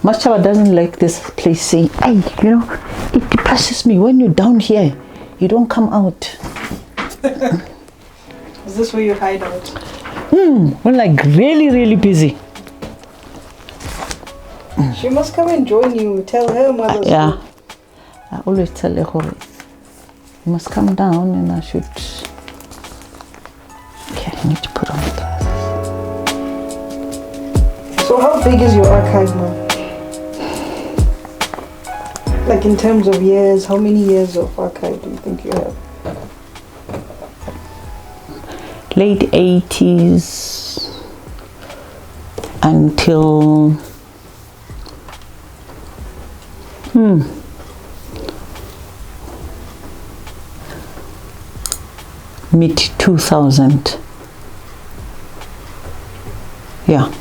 Machaba doesn't like this place saying, hey, you know, it depresses me when you're down here. You don't come out. Is this where you hide out? We're like really, really busy. She must come and join you. Tell her mother's Yeah. I always tell her, you must come down and I should... Okay, I need to put on the glasses. So how big is your archive now? Like in terms of years, how many years of archive do you think you have? Late 80s until mid 2000. Yeah.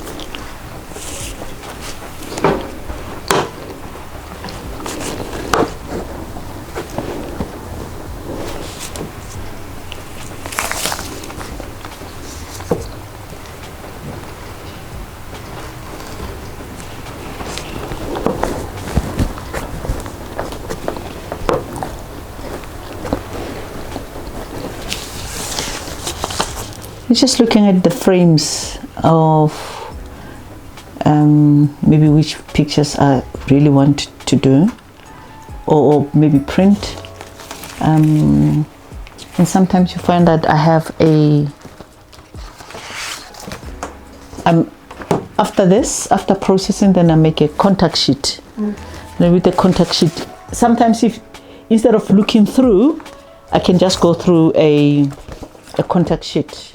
Just looking at the frames of maybe which pictures I really want to do, or maybe print, and sometimes you find that I have after processing, then I make a contact sheet. And with the contact sheet, sometimes if instead of looking through, I can just go through a contact sheet.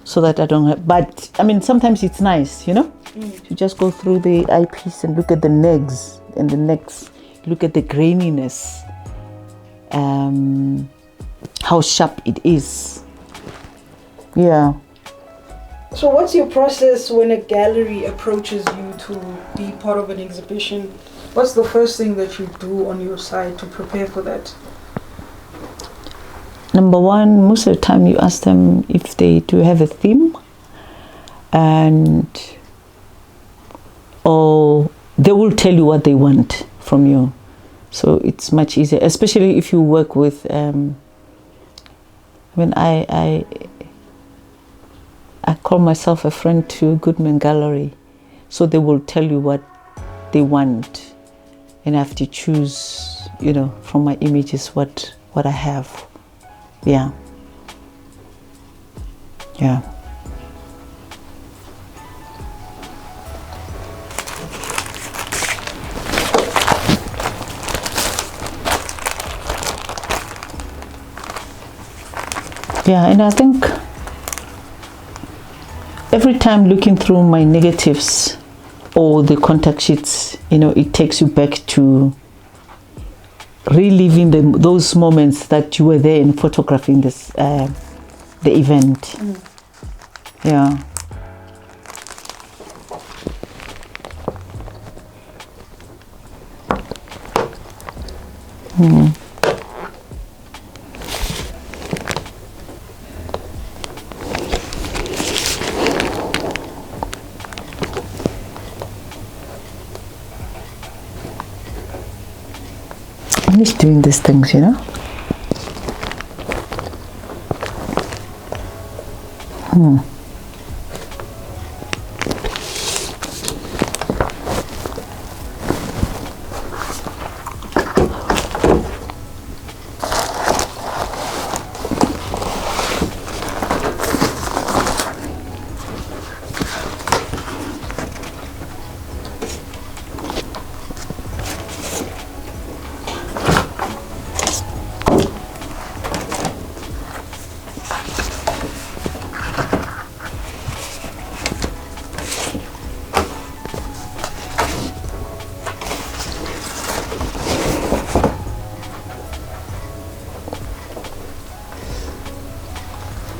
So that I don't have, but I mean, sometimes it's nice, you know, to just go through the eyepiece and look at the necks and the necks, look at the graininess, how sharp it is. Yeah. So what's your process when a gallery approaches you to be part of an exhibition? What's the first thing that you do on your side to prepare for that? Number one, most of the time you ask them if they do have a theme, or they will tell you what they want from you. So it's much easier, especially if you work with, I call myself a friend to Goodman Gallery. So they will tell you what they want, and I have to choose, you know, from my images what I have. Yeah. Yeah. Yeah, and I think every time looking through my negatives or the contact sheets, you know, it takes you back to reliving those moments that you were there in photographing this the event. Yeah. I miss doing these things, you know.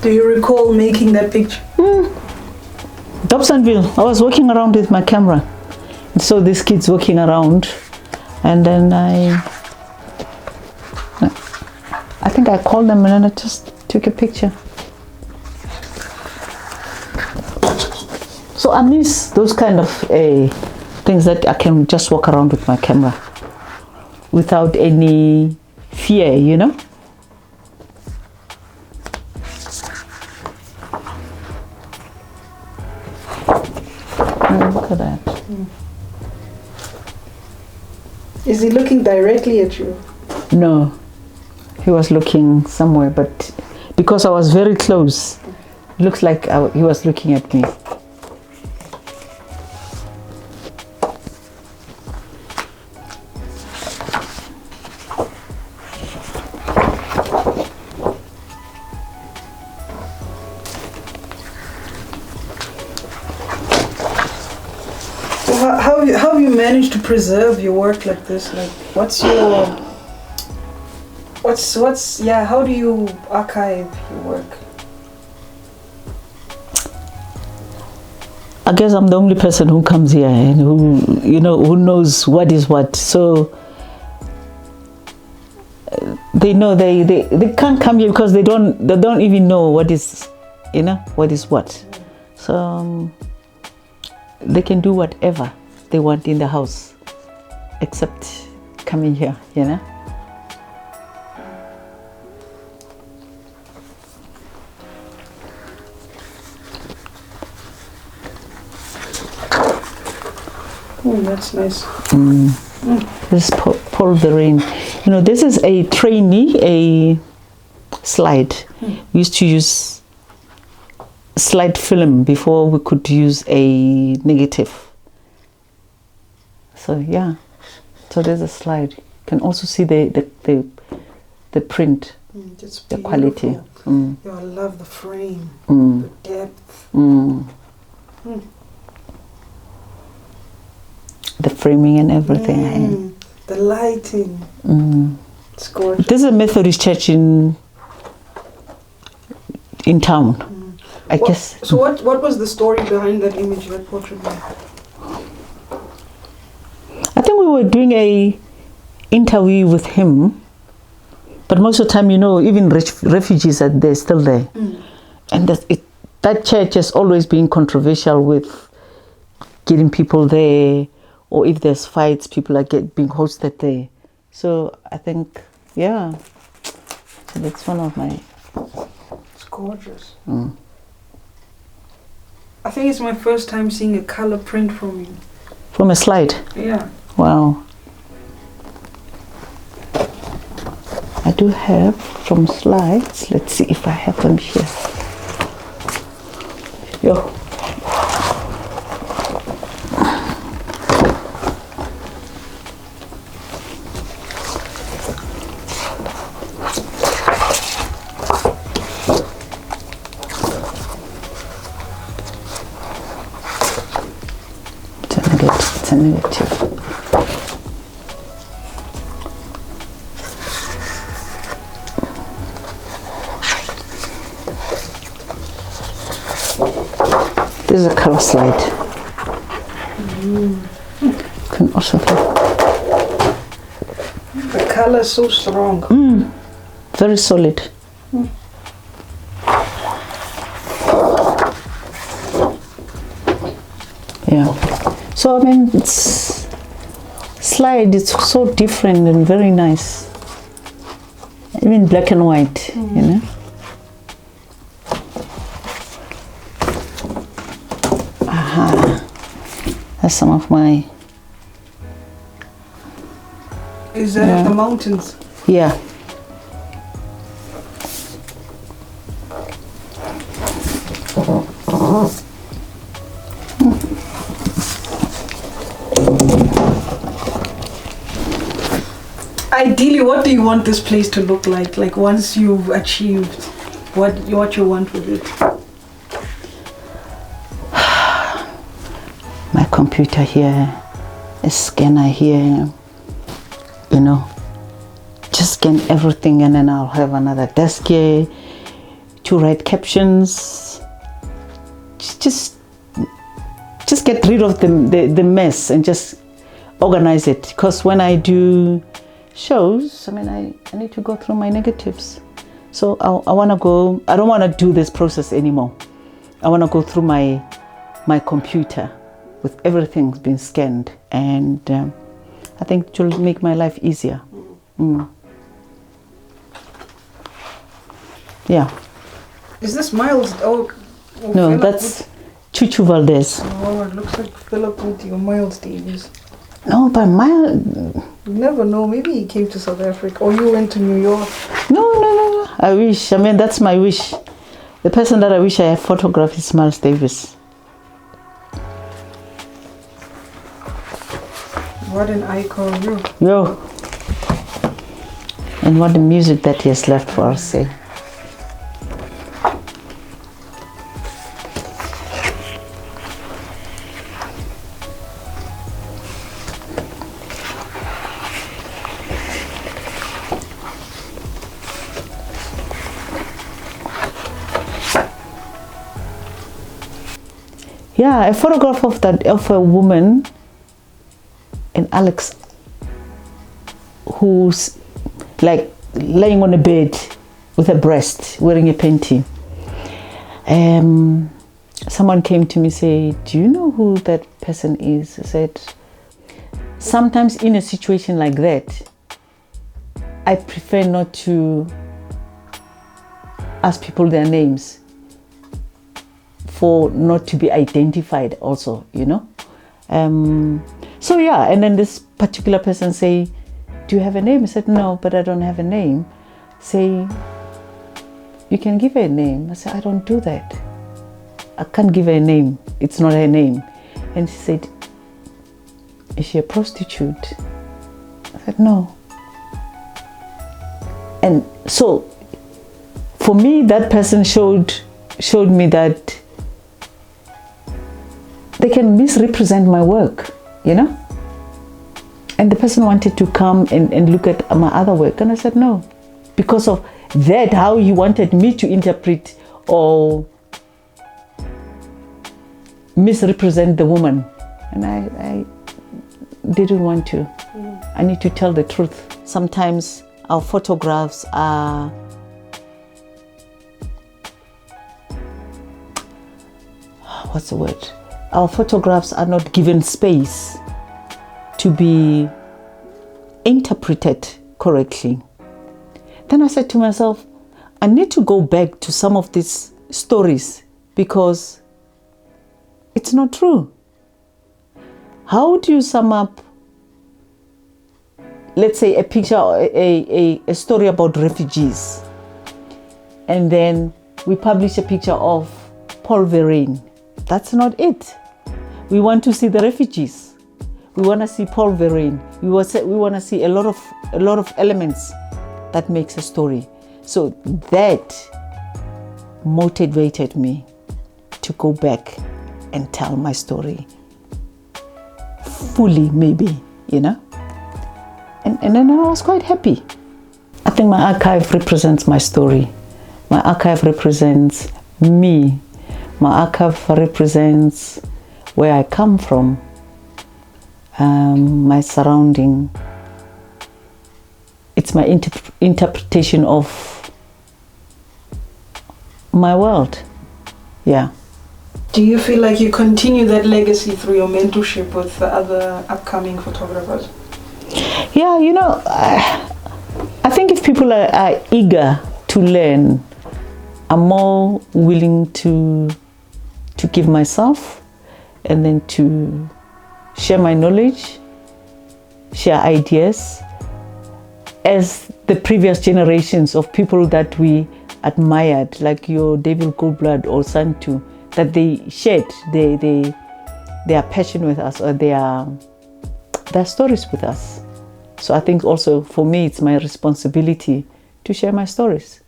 Do you recall making that picture? Dobsonville. I was walking around with my camera, and saw these kids walking around, and then I think I called them and then I just took a picture. So I miss those kind of things that I can just walk around with my camera without any fear, you know. Oh, look at that. Is he looking directly at you? No, he was looking somewhere, but because I was very close, it looks like he was looking at me. How have you managed to preserve your work like this? Like, how do you archive your work? I guess I'm the only person who comes here and who knows what is what. So they know they can't come here because they don't even know what is what. So they can do whatever they want in the house except coming here, you know. Oh, that's nice. This is Paul the Rain. You know, this is a trainee, a slide. We used to use slide film before we could use a negative. So yeah, so there's a slide. You can also see the print, the quality. Yeah, I love the frame, the depth. The framing and everything. The lighting. It's gorgeous. This is a Methodist church in town. I guess. So what was the story behind that image, that portrait? I think we were doing a interview with him, but most of the time, even refugees they're still there, and that church has always been controversial with getting people there, or if there's fights, people are being hosted there. So I think, yeah, so that's one of my. It's gorgeous. I think it's my first time seeing a color print from you. From a slide? Yeah. Wow. I do have from slides. Let's see if I have them here. Yo. It's a negative. This is a color slide. You can also have. The color is so strong. Very solid. Yeah. So I mean, slide is so different and very nice. Even black and white, you know. That's some of my. Is that the mountains? Yeah. Ideally, what do you want this place to look like? Like once you've achieved what you want with it? My computer here, a scanner here, just scan everything, and then I'll have another desk here to write captions. Just get rid of the mess and just organize it, because when I do shows, I mean, I need to go through my negatives. So I want to go, I don't want to do this process anymore. I want to go through my computer with everything being scanned, and I think it will make my life easier. Yeah. Is this Miles? Oh, No, that's Chuchu Valdez. Oh, it looks like Philip Muti or Miles Davis. No, but You never know. Maybe he came to South Africa, or you went to New York. No. I wish. I mean, that's my wish. The person that I wish I had photographed is Miles Davis. What an icon, you. Yo. And what the music that he has left for us, say. Yeah, a photograph of a woman in Alex who's like laying on a bed with a breast, wearing a panty. Someone came to me, say, do you know who that person is? I said, sometimes in a situation like that, I prefer not to ask people their names, for not to be identified also, you know. So yeah, and then this particular person say, do you have a name? I said, no, but I don't have a name. Say, you can give her a name. I said, I don't do that. I can't give her a name. It's not her name. And she said, is she a prostitute? I said, no. And so for me, that person showed me that they can misrepresent my work, you know? And the person wanted to come and look at my other work. And I said, no. Because of that, how he wanted me to interpret or misrepresent the woman. And I didn't want to. I need to tell the truth. Sometimes our photographs are what's the word? Our photographs are not given space to be interpreted correctly. Then I said to myself, I need to go back to some of these stories because it's not true. How do you sum up, let's say, a picture, a story about refugees, and then we publish a picture of Paul Verlaine? That's not it. We want to see the refugees. We want to see Paul Verlaine. We want to see a lot of elements that makes a story. So that motivated me to go back and tell my story fully, maybe, you know. And then I was quite happy. I think my archive represents my story. My archive represents me. My archive represents where I come from, my surrounding. It's my interpretation of my world. Yeah. Do you feel like you continue that legacy through your mentorship with the other upcoming photographers? Yeah, you know, I think if people are eager to learn, I'm more willing to give myself and then to share my knowledge, share ideas, as the previous generations of people that we admired, like your David Goldblatt or Santu, that they shared their passion with us, or their stories with us. So I think also for me it's my responsibility to share my stories.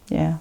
Yeah.